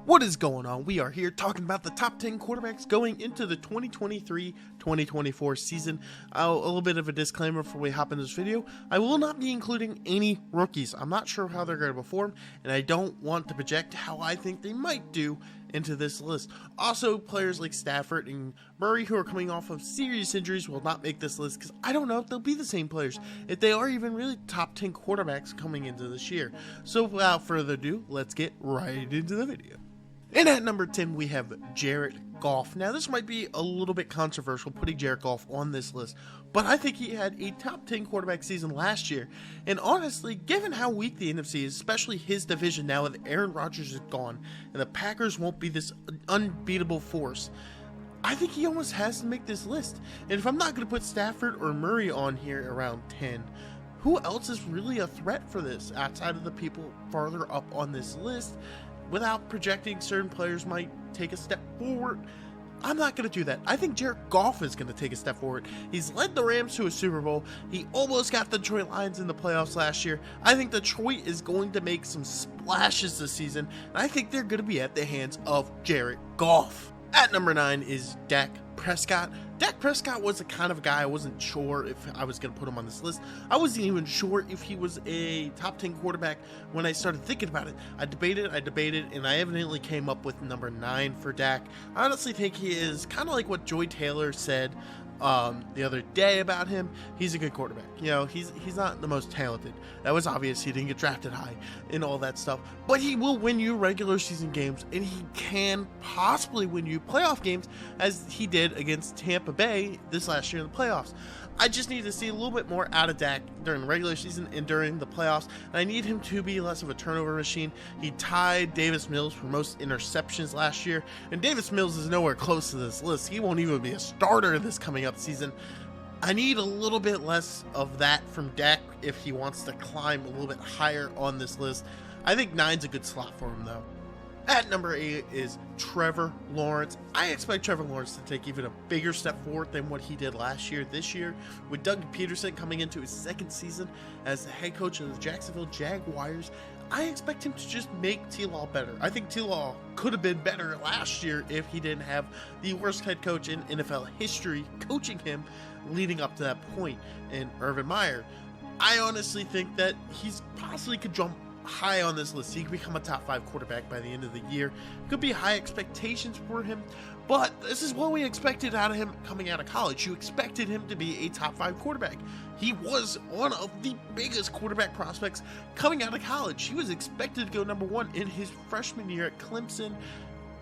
What is going on? We are here talking about the top 10 quarterbacks going into the 2023-2024 season. A little bit of a disclaimer before we hop into this video. I will not be including any rookies. I'm not sure how they're going to perform, and I don't want to project how I think they might do into this list. Also, players like Stafford and Murray, who are coming off of serious injuries, will not make this list because I don't know if they'll be the same players, if they are even really top 10 quarterbacks coming into this year. So without further ado, let's get right into the video. And at number 10, we have Jared Goff. Now, this might be a little bit controversial putting Jared Goff on this list, but I think he had a top 10 quarterback season last year. And honestly, given how weak the NFC is, especially his division now that Aaron Rodgers is gone, and the Packers won't be this unbeatable force, I think he almost has to make this list. And if I'm not going to put Stafford or Murray on here around 10, who else is really a threat for this outside of the people farther up on this list? Without projecting certain players might take a step forward, I'm not going to do that. I think Jared Goff is going to take a step forward. He's led the Rams to a Super Bowl. He almost got the Detroit Lions in the playoffs last year. I think Detroit is going to make some splashes this season, and I think they're going to be at the hands of Jared Goff. At number 9 is Dak Prescott. Dak Prescott was the kind of guy I wasn't sure if I was going to put him on this list. I wasn't even sure if he was a top 10 quarterback when I started thinking about it. I debated, and I evidently came up with number 9 for Dak. I honestly think he is kind of like what Joy Taylor said the other day about him. He's a good quarterback. You know, he's not the most talented. That was obvious. He didn't get drafted high and all that stuff. But he will win you regular season games, and he can possibly win you playoff games, as he did against Tampa Bay this last year in the playoffs. I just need to see a little bit more out of Dak during the regular season and during the playoffs, and I need him to be less of a turnover machine. He tied Davis Mills for most interceptions last year, and Davis Mills is nowhere close to this list. He won't even be a starter this coming up season. I need a little bit less of that from Dak if he wants to climb a little bit higher on this list. I think 9's a good slot for him, though. At number 8 is Trevor Lawrence. I expect Trevor Lawrence to take even a bigger step forward than what he did last year. This year, with Doug Peterson coming into his second season as the head coach of the Jacksonville Jaguars, I expect him to just make T-Law better. I think T-Law could have been better last year if he didn't have the worst head coach in NFL history coaching him leading up to that point in Urban Meyer. I honestly think that he's possibly could jump high on this list. He could become a top 5 quarterback by the end of the year. Could be high expectations for him, but this is what we expected out of him coming out of college. You expected him to be a top 5 quarterback. He was one of the biggest quarterback prospects coming out of college. He was expected to go number 1 in his freshman year at Clemson,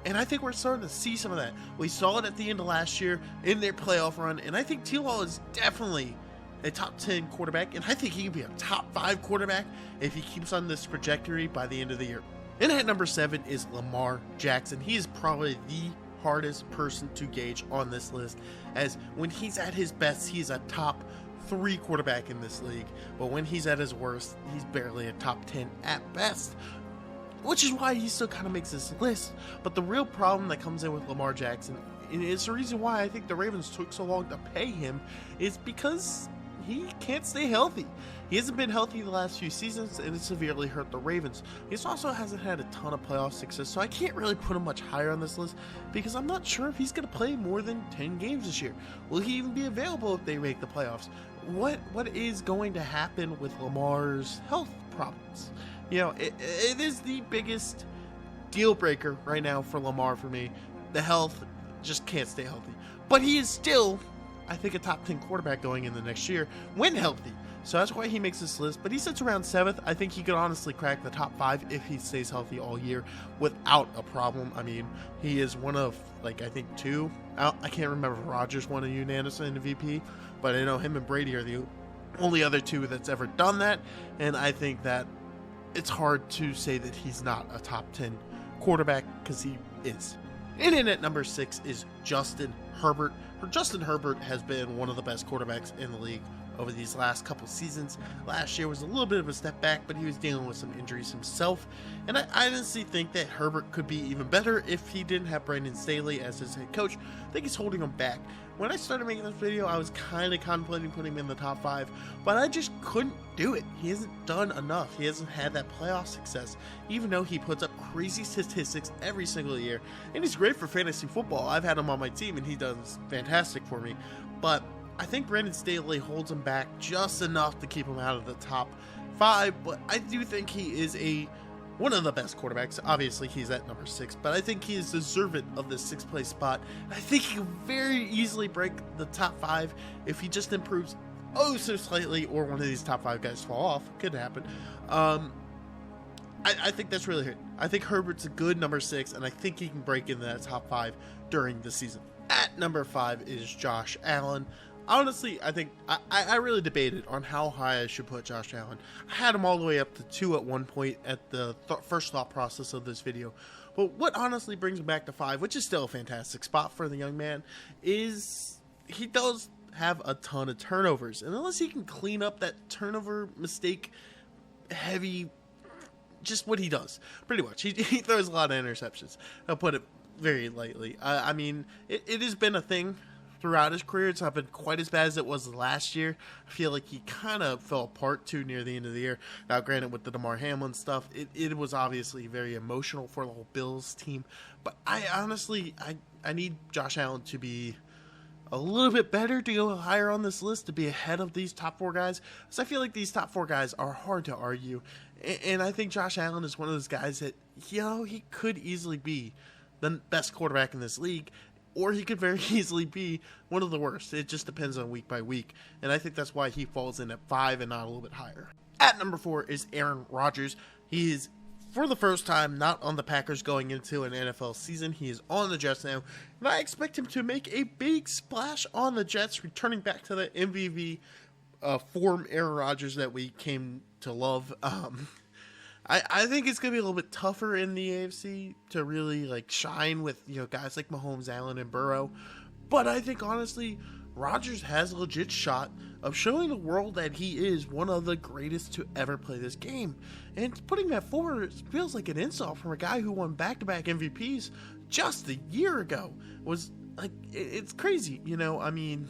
and I think we're starting to see some of that. We saw it at the end of last year in their playoff run, and I think T-Law is definitely a top 10 quarterback, and I think he can be a top 5 quarterback if he keeps on this trajectory by the end of the year. And at number 7 is Lamar Jackson. He is probably the hardest person to gauge on this list, as when he's at his best, he's a top 3 quarterback in this league, but when he's at his worst, he's barely a top 10 at best, which is why he still kind of makes this list. But the real problem that comes in with Lamar Jackson, and it's the reason why I think the Ravens took so long to pay him, is because he can't stay healthy. He hasn't been healthy the last few seasons, and it severely hurt the Ravens. He also hasn't had a ton of playoff success, so I can't really put him much higher on this list because I'm not sure if he's going to play more than 10 games this year. Will he even be available if they make the playoffs? What is going to happen with Lamar's health problems? You know, it is the biggest deal breaker right now for Lamar for me. The health just can't stay healthy. But he is still, I think, a top 10 quarterback going in the next year when healthy. So that's why he makes this list. But he sits around 7th. I think he could honestly crack the top 5 if he stays healthy all year without a problem. I mean, he is one of, like, I think 2. I can't remember if RODGERS won a unanimous MVP, but I know him and Brady are the only other 2 that's ever done that. And I think that it's hard to say that he's not a top 10 quarterback because he is. And in at number 6 is Justin Herbert. Justin Herbert has been one of the best quarterbacks in the league over these last couple seasons. Last year was a little bit of a step back, but he was dealing with some injuries himself. And I honestly think that Herbert could be even better if he didn't have Brandon Staley as his head coach. I think he's holding him back. When I started making this video, I was kind of contemplating putting him in the top 5, but I just couldn't do it. He hasn't done enough. He hasn't had that playoff success, even though he puts up crazy statistics every single year. And he's great for fantasy football. I've had him on my team, and he does fantastic for me. But I think Brandon Staley holds him back just enough to keep him out of the top 5, but I do think he is one of the best quarterbacks. Obviously, he's at number 6, but I think he is deserving of the 6th place spot. I think he can very easily break the top 5 if he just improves oh so slightly, or one of these top 5 guys fall off. Could happen. I think that's really hurt. I think Herbert's a good number 6, and I think he can break into that top 5 during the season. At number 5 is Josh Allen. Honestly, I think I really debated on how high I should put Josh Allen. I had him all the way up to 2 at one point at the first thought process of this video. But what honestly brings him back to 5, which is still a fantastic spot for the young man, is he does have a ton of turnovers. And unless he can clean up that turnover mistake heavy, just what he does, pretty much. He throws a lot of interceptions. I'll put it very lightly. I mean, it has been a thing throughout his career. It's not been quite as bad as it was last year. I feel like he kind of fell apart too near the end of the year. Now, granted, with the DeMar Hamlin stuff, it was obviously very emotional for the whole Bills team. But I honestly need Josh Allen to be a little bit better to go higher on this list, to be ahead of these top 4 guys. Because I feel like these top 4 guys are hard to argue. And I think Josh Allen is one of those guys that, he could easily be the best quarterback in this league, or he could very easily be one of the worst. It just depends on week by week. And I think that's why he falls in at 5 and not a little bit higher. At number 4 is Aaron Rodgers. He is, for the first time, not on the Packers going into an NFL season. He is on the Jets now. And I expect him to make a big splash on the Jets, returning back to the MVP form Aaron Rodgers that we came to love. I think it's going to be a little bit tougher in the AFC to really shine with guys like Mahomes, Allen, and Burrow. But I think honestly, Rodgers has a legit shot of showing the world that he is one of the greatest to ever play this game. And putting that forward feels like an insult from a guy who won back-to-back MVPs just a year ago. It's crazy, I mean.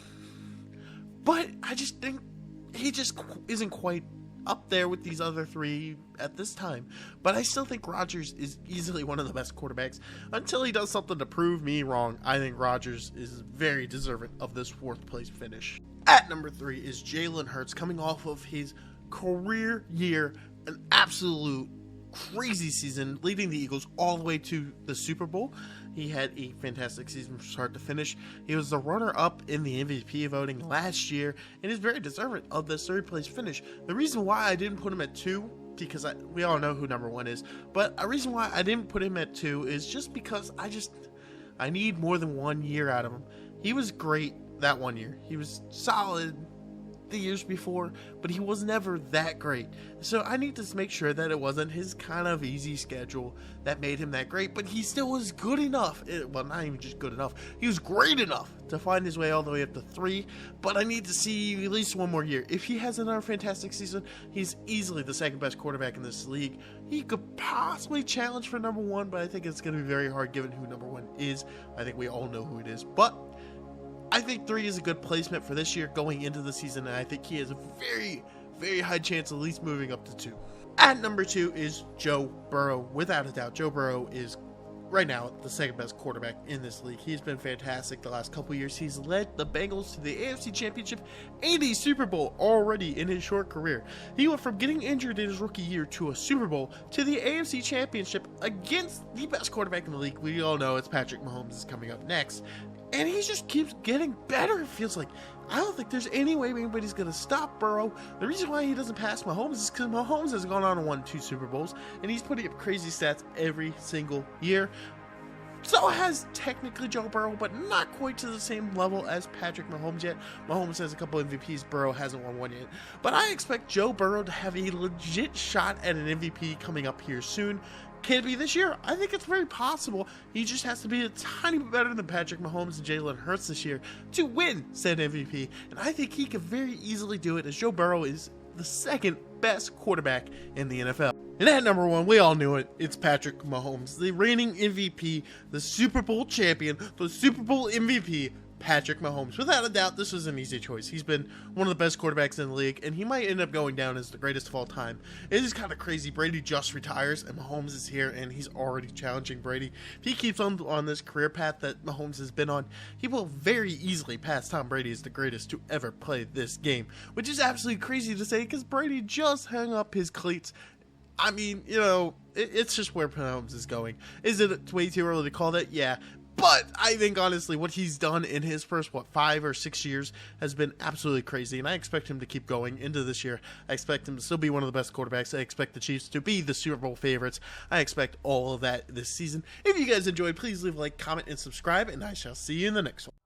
But I just think he just isn't quite up there with these other 3 at this time. But I still think Rodgers is easily one of the best quarterbacks. Until he does something to prove me wrong, I think Rodgers is very deserving of this 4th place finish. At number 3 is Jalen Hurts, coming off of his career year, an absolute crazy season, leading the Eagles all the way to the Super Bowl. He had a fantastic season from start to finish. He was the runner-up in the MVP voting last year and is very deserving of this 3rd place finish. The reason why I didn't put him at 2, because we all know who number 1 is, but a reason why I didn't put him at 2 is just because I need more than 1 year out of him. He was great that 1 year. He was solid the years before, but he was never that great. So I need to make sure that it wasn't his kind of easy schedule that made him that great, but he still was good enough. Well, not even just good enough. He was great enough to find his way all the way up to 3, but I need to see at least 1 more year. If he has another fantastic season, he's easily the 2nd best quarterback in this league. He could possibly challenge for number 1, but I think it's going to be very hard given who number 1 is. I think we all know who it is, but I think 3 is a good placement for this year going into the season, and I think he has a very, very high chance of at least moving up to 2. At number 2 is Joe Burrow. Without a doubt, Joe Burrow is right now the 2nd best quarterback in this league. He's been fantastic the last couple years. He's led the Bengals to the AFC Championship and a Super Bowl already in his short career. He went from getting injured in his rookie year to a Super Bowl to the AFC Championship against the best quarterback in the league. We all know it's Patrick Mahomes is coming up next. And he just keeps getting better, it feels like. I don't think there's any way anybody's going to stop Burrow. The reason why he doesn't pass Mahomes is because Mahomes has gone on and won 2 Super Bowls, and he's putting up crazy stats every single year. So has technically Joe Burrow, but not quite to the same level as Patrick Mahomes yet. Mahomes has a couple MVPs, Burrow hasn't won 1 yet. But I expect Joe Burrow to have a legit shot at an MVP coming up here soon. Can it be this year? I think it's very possible. He just has to be a tiny bit better than Patrick Mahomes and Jalen Hurts this year to win said MVP. And I think he could very easily do it, as Joe Burrow is the second best quarterback in the NFL. And at number 1, we all knew it, it's Patrick Mahomes, the reigning MVP, the Super Bowl champion, the Super Bowl MVP, Patrick Mahomes. Without a doubt, this was an easy choice. He's been one of the best quarterbacks in the league, and he might end up going down as the greatest of all time. It is kind of crazy. Brady just retires, and Mahomes is here, and he's already challenging Brady. If he keeps on this career path that Mahomes has been on, he will very easily pass Tom Brady as the greatest to ever play this game, which is absolutely crazy to say because Brady just hung up his cleats. I mean, you know, it's just where Mahomes is going. Is it way too early to call that? Yeah. But I think, honestly, what he's done in his first, 5 or 6 years has been absolutely crazy. And I expect him to keep going into this year. I expect him to still be one of the best quarterbacks. I expect the Chiefs to be the Super Bowl favorites. I expect all of that this season. If you guys enjoyed, please leave a like, comment, and subscribe. And I shall see you in the next one.